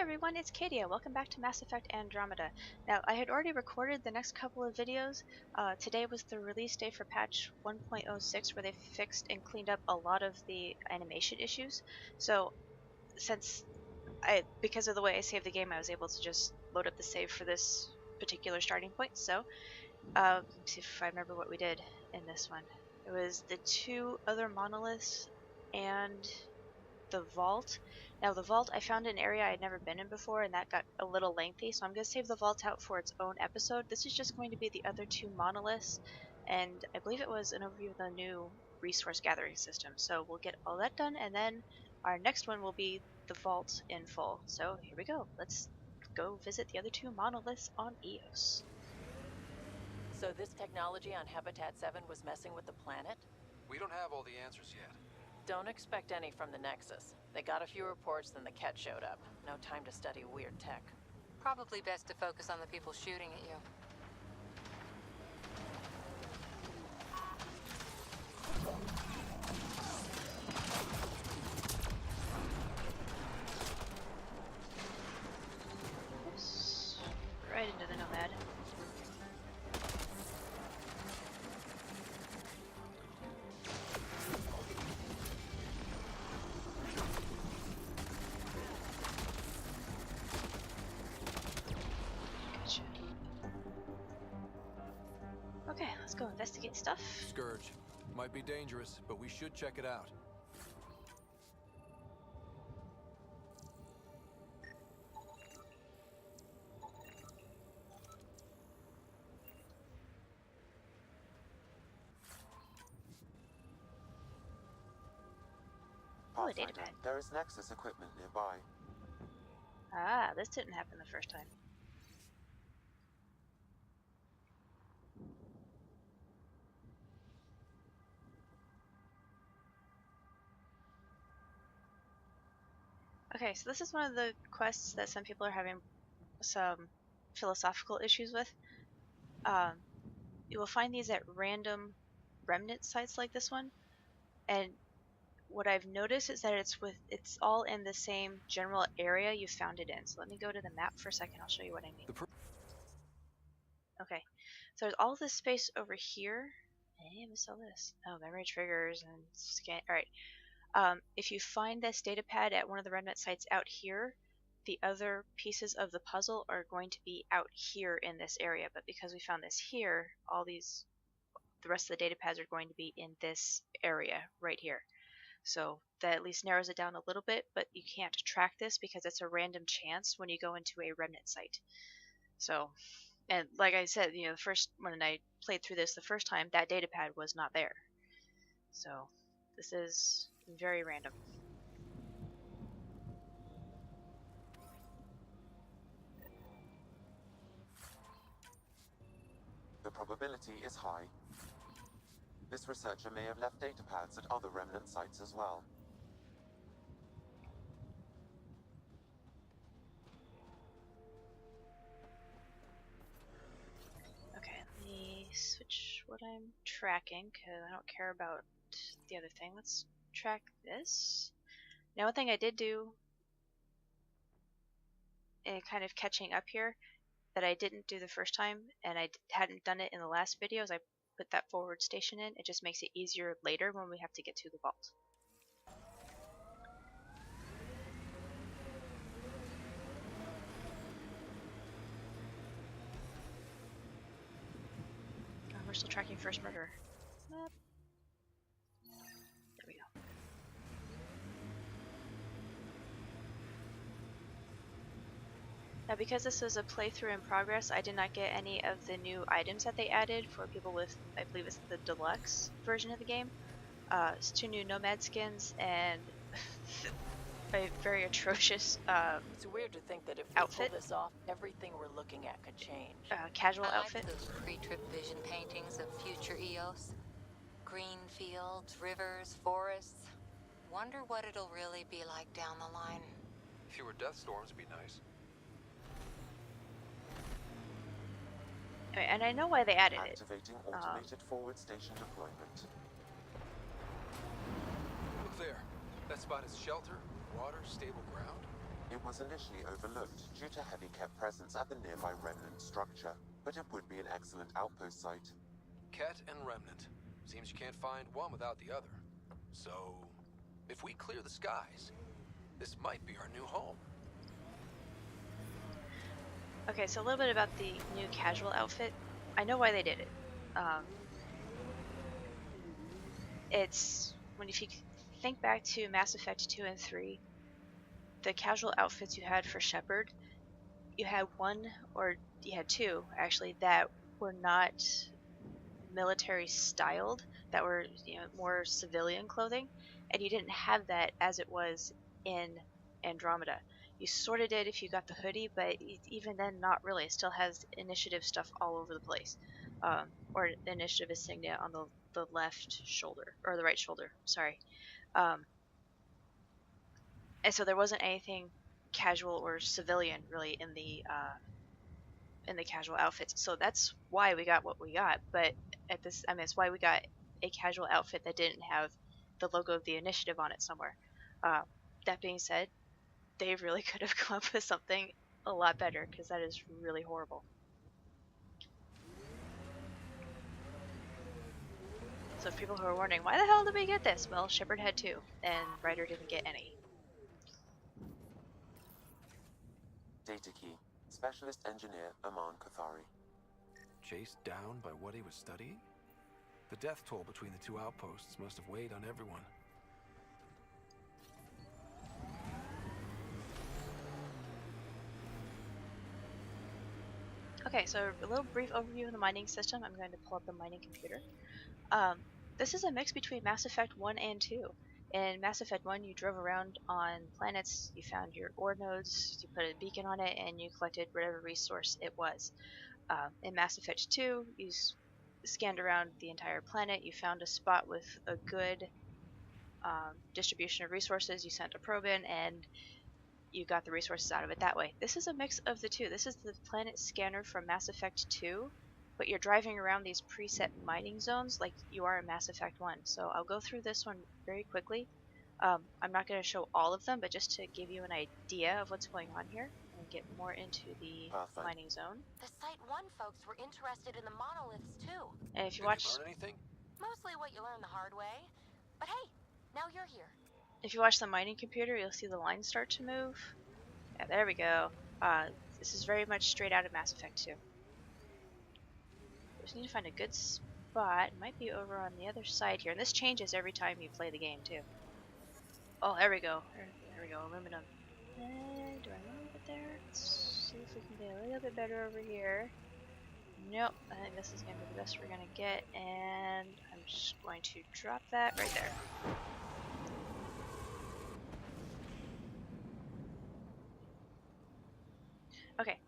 Hi everyone, it's Katie and welcome back to Mass Effect Andromeda. Now, I had already recorded the next couple of videos. Today was the release day for patch 1.06 where they fixed and cleaned up a lot of the animation issues. So, because of the way I saved the game, I was able to just load up the save for this particular starting point. So, let me see if I remember what we did in this one. It was the two other monoliths and the vault. Now the vault, I found an area I had never been in before and that got a little lengthy, so I'm going to save the vault out for its own episode. This is just going to be the other two monoliths, and I believe it was an overview of the new resource gathering system. So we'll get all that done, and then our next one will be the vault in full. So here we go. Let's go visit the other two monoliths on Eos. So this technology on Habitat 7 was messing with the planet? We don't have all the answers yet. Don't expect any from the Nexus. They got a few reports, then the Ket showed up. No time to study weird tech. Probably best to focus on the people shooting at you. Oops. Right into the Nomad. Okay, let's go investigate stuff. Scourge. Might be dangerous, but we should check it out. Oh, a data pad. There is Nexus equipment nearby. Ah, this didn't happen the first time. Okay, so this is one of the quests that some people are having some philosophical issues with. You will find these at random remnant sites like this one, and what I've noticed is that it's all in the same general area you found it in. So let me go to the map for a second. I'll show you what I mean. Okay, so there's all this space over here. Hey, I missed all this. Oh, memory triggers and scan. All right. If you find this data pad at one of the remnant sites out here, the other pieces of the puzzle are going to be out here in this area. But because we found this here, the rest of the data pads are going to be in this area right here. So that at least narrows it down a little bit, but you can't track this because it's a random chance when you go into a remnant site. So, and like I said, the first when I played through this the first time, that data pad was not there. So this is very random. The probability is high. This researcher may have left data pads at other remnant sites as well. Okay, let me switch what I'm tracking because I don't care about the other thing. Let's track this. Now, one thing I did do, kind of catching up here, that I didn't do the first time, and I hadn't done it in the last videos, I put that forward station in. It just makes it easier later when we have to get to the vault. Oh, we're still tracking first murder. There we go. Now, because this is a playthrough in progress, I did not get any of the new items that they added for people with, I believe it's the deluxe version of the game. It's 2 new Nomad skins and a very atrocious It's weird to think that if we outfit. pull this off, everything we're looking at could change. Casual I like outfit. those pre-trip vision paintings of future Eos. Green fields, rivers, forests. Wonder what it'll really be like down the line. Fewer death storms would be nice. Okay, and I know why they added it. Activating automated forward station deployment. Look there. That spot is shelter, water, stable ground. It was initially overlooked due to heavy kept presence at the nearby remnant structure, but it would be an excellent outpost site. Ket and Remnant. Seems you can't find one without the other. So, if we clear the skies, this might be our new home. Okay, so a little bit about the new casual outfit. I know why they did it. It's if you think back to Mass Effect 2 and 3, the casual outfits you had for Shepard, you had one, or you had two actually, that were not military styled, that were more civilian clothing, and you didn't have that as it was in Andromeda. You sort of did if you got the hoodie, but even then, not really. It still has initiative stuff all over the place, or initiative insignia on the left shoulder, or the right shoulder, sorry. And so there wasn't anything casual or civilian really in the casual outfits. So that's why we got what we got. But it's why we got a casual outfit that didn't have the logo of the initiative on it somewhere. That being said, they really could have come up with something a lot better, because that is really horrible. So people who are wondering, why the hell did we get this? Well, Shepard had two, and Ryder didn't get any. Data key. Specialist Engineer Aman Kathari. Chased down by what he was studying? The death toll between the two outposts must have weighed on everyone. Okay, so a little brief overview of the mining system. I'm going to pull up the mining computer. This is a mix between Mass Effect 1 and 2. In Mass Effect 1, you drove around on planets, you found your ore nodes, you put a beacon on it, and you collected whatever resource it was. In Mass Effect 2, you scanned around the entire planet, you found a spot with a good distribution of resources, you sent a probe in, and you got the resources out of it that way. This is a mix of the two. This is the planet scanner from Mass Effect 2, but you're driving around these preset mining zones like you are in Mass Effect 1. So I'll go through this one very quickly. I'm not going to show all of them, but just to give you an idea of what's going on here and get more into the mining zone. The Site 1 folks were interested in the monoliths too. And if you Did watch, you learn anything? Mostly what you learn the hard way. But hey, now you're here. if you watch the mining computer, you'll see the lines start to move. Yeah, there we go. This is very much straight out of Mass Effect 2. Just need to find a good spot. It might be over on the other side here. And this changes every time you play the game too. Oh, there we go. There we go. Aluminum. Do I want to get there? Let's see if we can get a little bit better over here. Nope. I think this is going to be the best we're going to get. And I'm just going to drop that right there. Okay.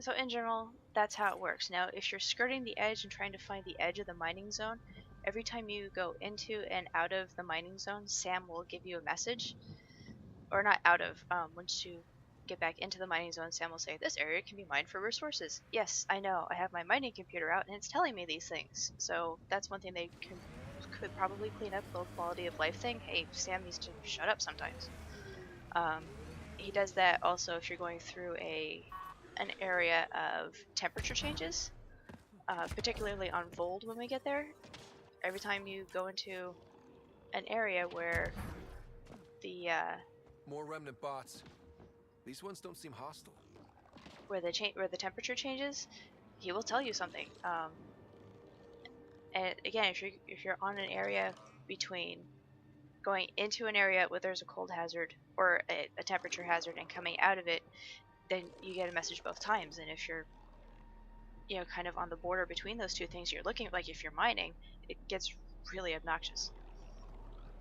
So in general, that's how it works. Now, if you're skirting the edge and trying to find the edge of the mining zone, every time you go into and out of the mining zone, Sam will give you a message. Or not out of. Once you get back into the mining zone, Sam will say, this area can be mined for resources. Yes, I know. I have my mining computer out and it's telling me these things. So that's one thing they could probably clean up, the quality of life thing. Hey, Sam needs to shut up sometimes. He does that also if you're going through an area of temperature changes, particularly on Vold when we get there. Every time you go into an area where the More remnant bots. These ones don't seem hostile. where the temperature changes, he will tell you something. And again, if you're on an area between going into an area where there's a cold hazard or a temperature hazard and coming out of it, then you get a message both times. And if you're kind of on the border between those two things, you're looking like if you're mining, it gets really obnoxious.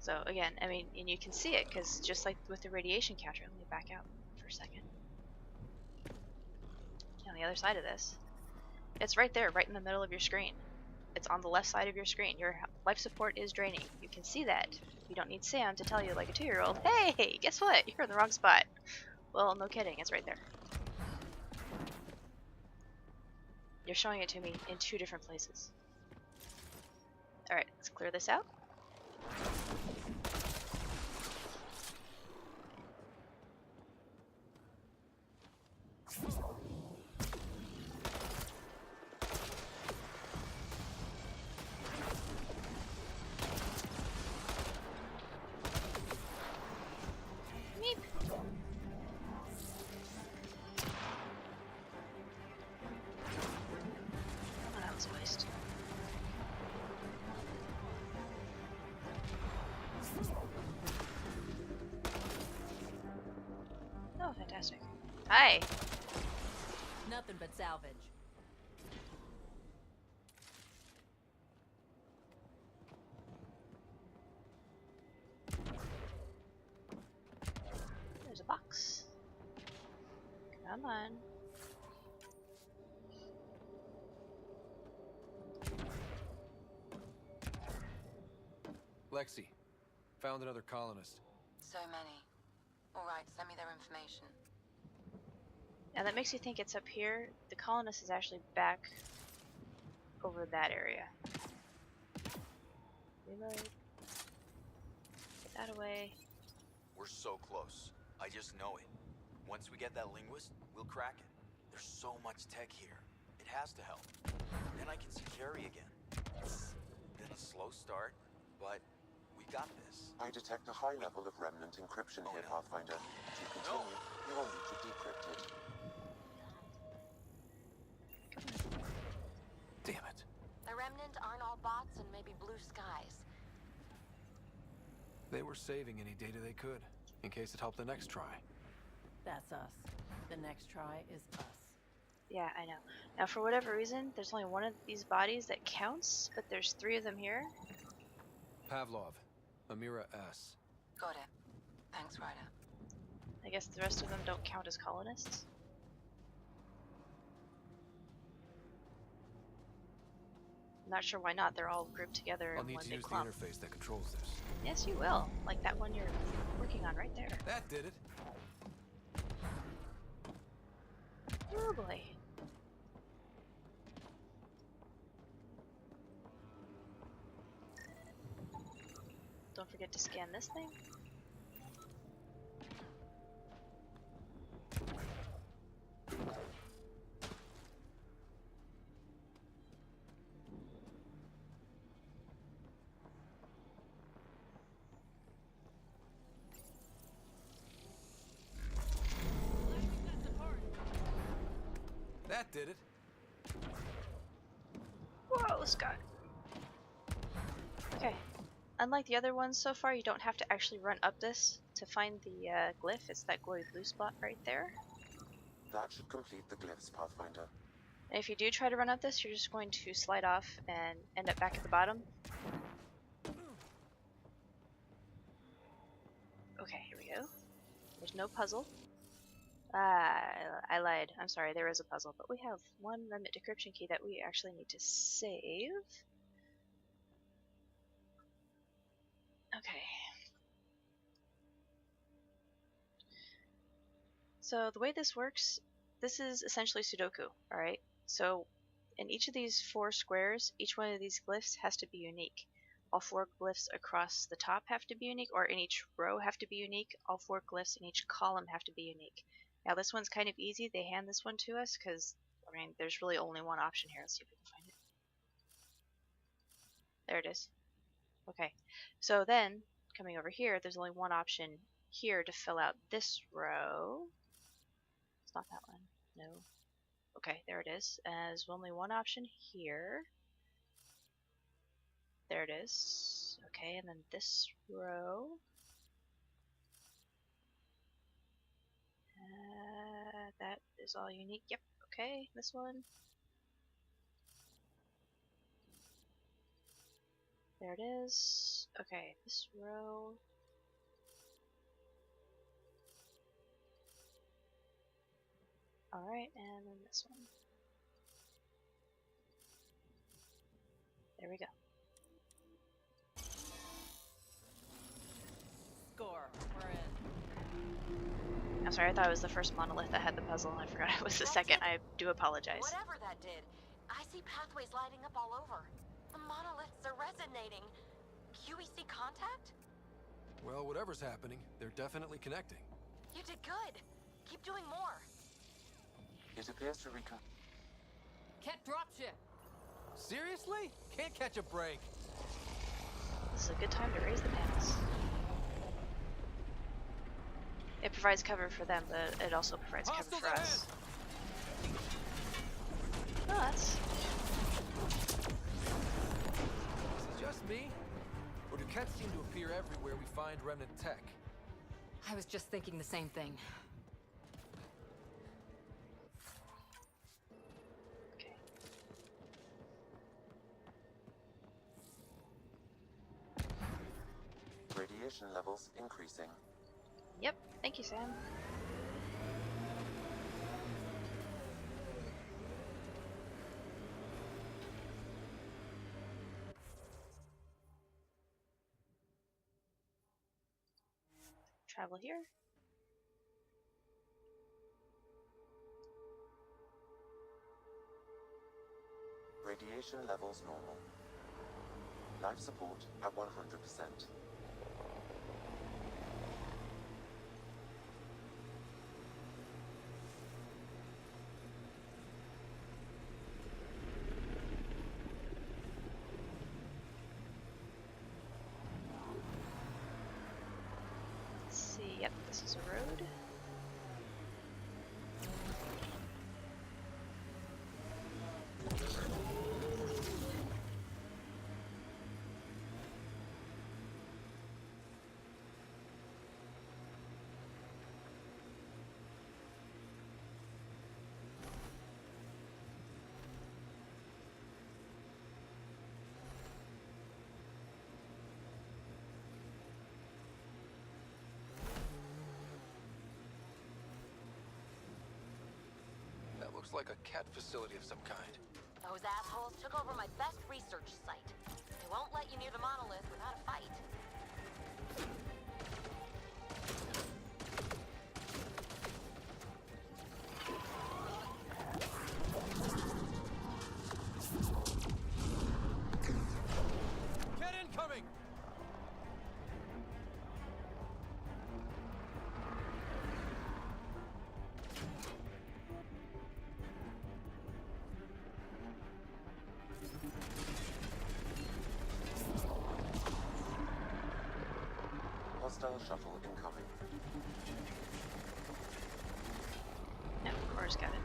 So again, I mean, and you can see it because just like with the radiation counter, let me back out for a second. On the other side of this, it's right there, right in the middle of your screen. It's on the left side of your screen. Your life support is draining. You can see that. You don't need Sam to tell you like a 2-year-old, hey, guess what? You're in the wrong spot. Well, no kidding, it's right there. You're showing it to me in 2 different places. Alright, let's clear this out. was a waste. Oh, fantastic. Hi! Nothing but salvage. There's a box. Come on. Lexi, found another colonist. So many. Alright, send me their information. Now that makes you think it's up here. The colonist is actually back over that area. Reload. Get that away. We're so close. I just know it. Once we get that linguist, we'll crack it. There's so much tech here. It has to help. Then I can see Carrie again. It's been a slow start, but we got this. I detect a high level of remnant encryption here, no. Pathfinder. To continue, you will need to decrypt it. Damn it. The Remnant aren't all bots and maybe blue skies. They were saving any data they could, in case it helped the next try. That's us. The next try is us. Yeah, I know. Now, for whatever reason, there's only one of these bodies that counts, but there's 3 of them here. Pavlov, Amira S. Got it. Thanks, Ryder. I guess the rest of them don't count as colonists. I'm not sure why not. They're all grouped together I'll in need one to big use the clump. interface that controls this. Yes, you will. Like that one you're working on right there. That did it. Oh boy. Don't forget to scan this thing. That did it. Whoa, Scott. Okay. Unlike the other ones so far, you don't have to actually run up this to find the glyph. It's that glowy blue spot right there. That should complete the glyphs, Pathfinder. And if you do try to run up this, you're just going to slide off and end up back at the bottom. Okay, here we go. There's no puzzle. I lied. I'm sorry, there is a puzzle, but we have one remnant decryption key that we actually need to save. Okay. So the way this works, this is essentially Sudoku, alright? So in each of these 4 squares, each one of these glyphs has to be unique. All 4 glyphs across the top have to be unique, or in each row have to be unique. All 4 glyphs in each column have to be unique. Now this one's kind of easy. They hand this one to us because, I mean, there's really only one option here. Let's see if we can find it. There it is. Okay, so then, coming over here, there's only one option here to fill out this row. It's not that one. No. Okay, there it is. There's only one option here. There it is. Okay, and then this row. That is all unique. Yep, okay, this one. There it is. Okay, this row. Alright, and then this one. There we go. Score. We're in. I'm sorry, I thought it was the first monolith that had the puzzle. I forgot it was the second. I do apologize. Whatever that did, I see pathways lighting up all over. The monoliths are resonating. QEC contact? Well, whatever's happening, they're definitely connecting. You did good. Keep doing more. It appears to recon... Ket dropship. Seriously? Can't catch a break. This is a good time to raise the panels. It provides cover for them, but it also provides cover Hostiles for us. ahead! Oh, that's everywhere we find remnant tech. I was just thinking the same thing. Okay. Radiation levels increasing. Yep. Thank you, Sam. Travel here. Radiation levels normal. Life support at 100%. Let's see. Yep, this is a road. That looks like a cat facility of some kind. Those assholes took over my best research site. They won't let you near the monolith without a fight. Get incoming! Hostile shuttle incoming. No, Cora's got it.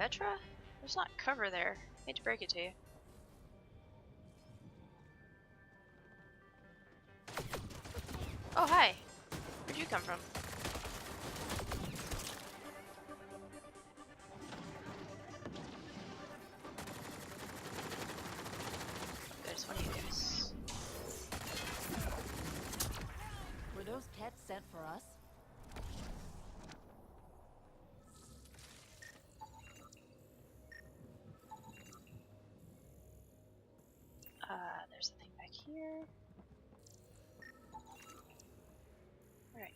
Vetra? There's not cover there. Hate to break it to you. Oh, hi. Where'd you come from? There's one of you guys. Were those pets sent for us? There's a thing back here. Alright.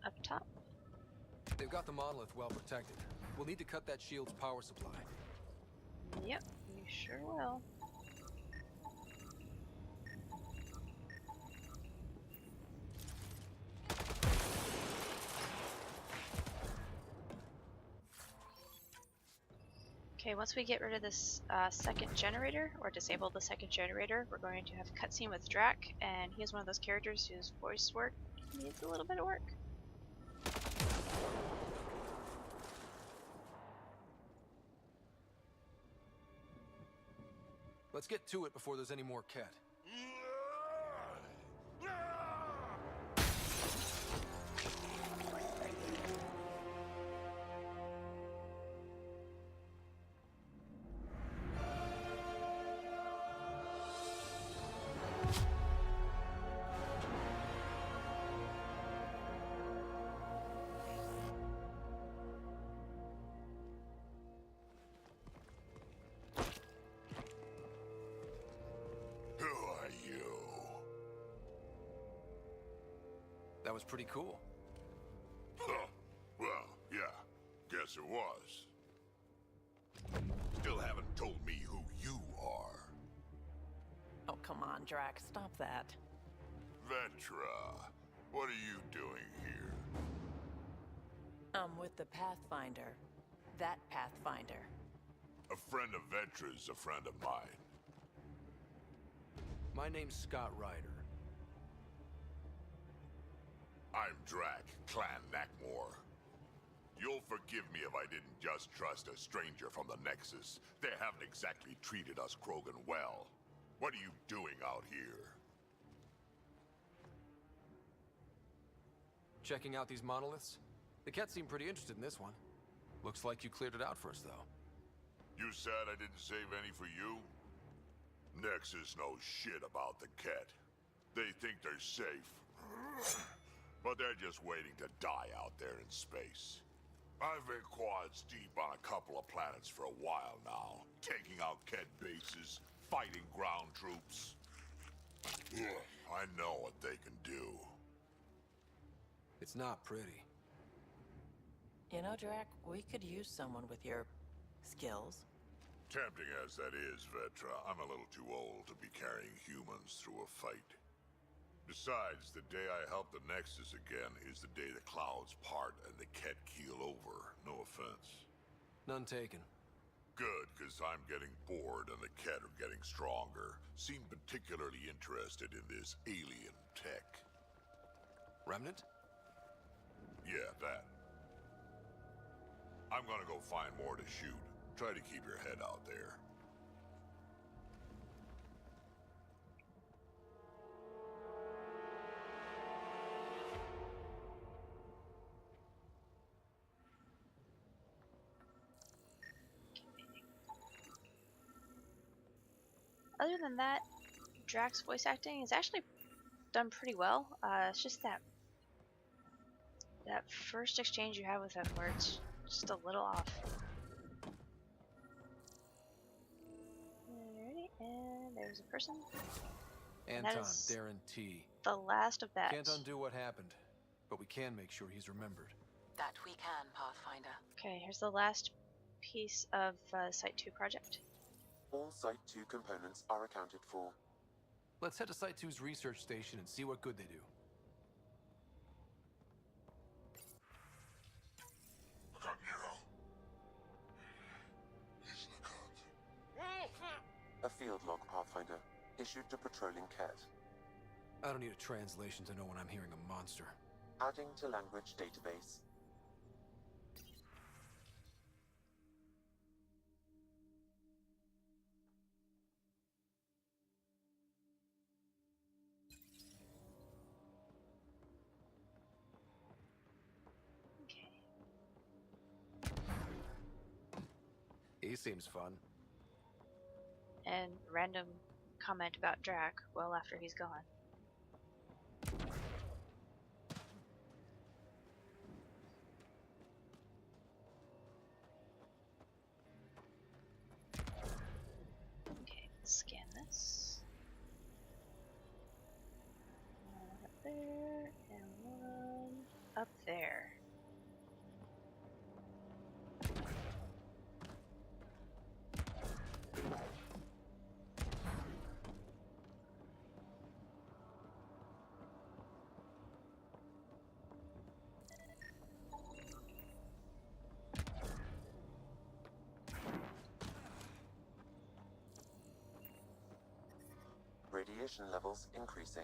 Up top. They've got the monolith well protected. We'll need to cut that shield's power supply. Yep, you sure will. Okay, once we get rid of this second generator, or disable the second generator, we're going to have a cutscene with Drac, and he is one of those characters whose voice work needs a little bit of work. Let's get to it before there's any more cat. That was pretty cool. Huh. Well, yeah. Guess it was. Still haven't told me who you are. Oh, come on, Drax. Stop that. Vetra, what are you doing here? I'm with the Pathfinder. That Pathfinder. A friend of Vetra's a friend of mine. My name's Scott Ryder. I'm Drac, Clan Nakmor. You'll forgive me if I didn't just trust a stranger from the Nexus. They haven't exactly treated us Krogan well. What are you doing out here? Checking out these monoliths? The Ket seemed pretty interested in this one. Looks like you cleared it out first, though. You said I didn't save any for you? Nexus knows shit about the Ket. They think they're safe. But they're just waiting to die out there in space. I've been quads deep on a couple of planets for a while now, taking out Ket bases, fighting ground troops. I know what they can do. It's not pretty. You know, Drac, we could use someone with your skills. Tempting as that is, Vetra, I'm a little too old to be carrying humans through a fight. Besides, the day I help the Nexus again is the day the clouds part and the Ket keel over. No offense. None taken. Good, because I'm getting bored and the Ket are getting stronger. Seem particularly interested in this alien tech. Remnant? Yeah, that. I'm gonna go find more to shoot. Try to keep your head out there. Other than that, Drax's voice acting is actually done pretty well. It's just that first exchange you have with him where it's just a little off. Alrighty, and there's a person. Anton is Darren T. The last of that. Can't undo what happened, but we can make sure he's remembered. That we can, Pathfinder. Okay, here's the last piece of Site 2 project. All Site 2 components are accounted for. Let's head to Site 2's research station and see what good they do. Look out, Nero. He's A field log, Pathfinder, issued to patrolling Ket. I don't need a translation to know when I'm hearing a monster. Adding to language database. He seems fun. And random comment about Drac well after he's gone. Okay, let's scan this. One up there, and one up there. Radiation levels increasing.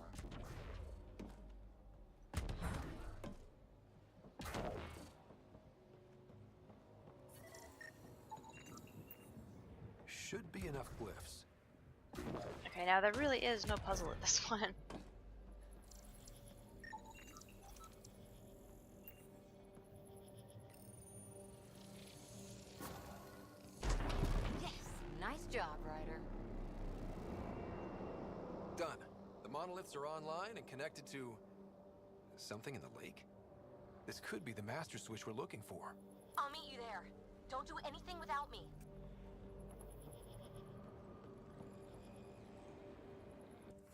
Should be enough glyphs. Okay, now there really is no puzzle at this one. Yes, nice job, Ryder. Done. The monoliths are online and connected to something in the lake. This could be the master switch we're looking for. I'll meet you there. Don't do anything without me.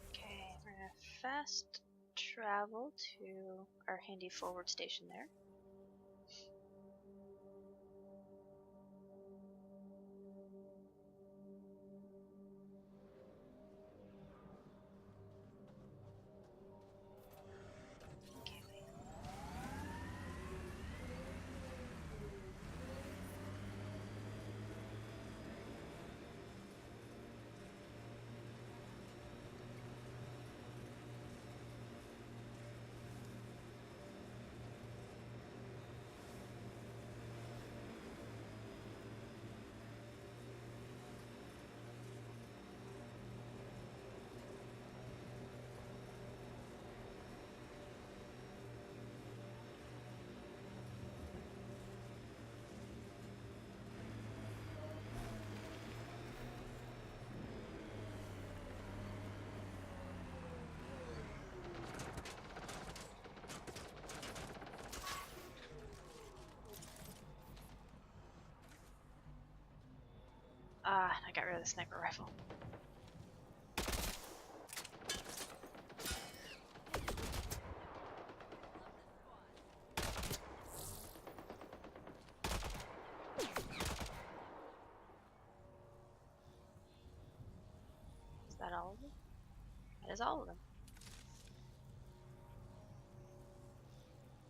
Okay, we're gonna fast travel to our handy forward station there. Ah, I got rid of the sniper rifle. Is that all of them? That is all of them.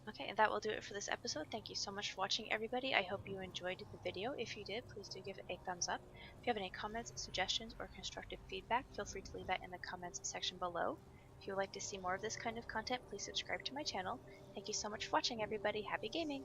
Okay, and that will do it for this episode. Thank you so much for watching, everybody. I hope you enjoyed the video. If you did, please do give it a thumbs up. If you have any comments, suggestions, or constructive feedback, feel free to leave that in the comments section below. If you would like to see more of this kind of content, please subscribe to my channel. Thank you so much for watching, everybody. Happy gaming!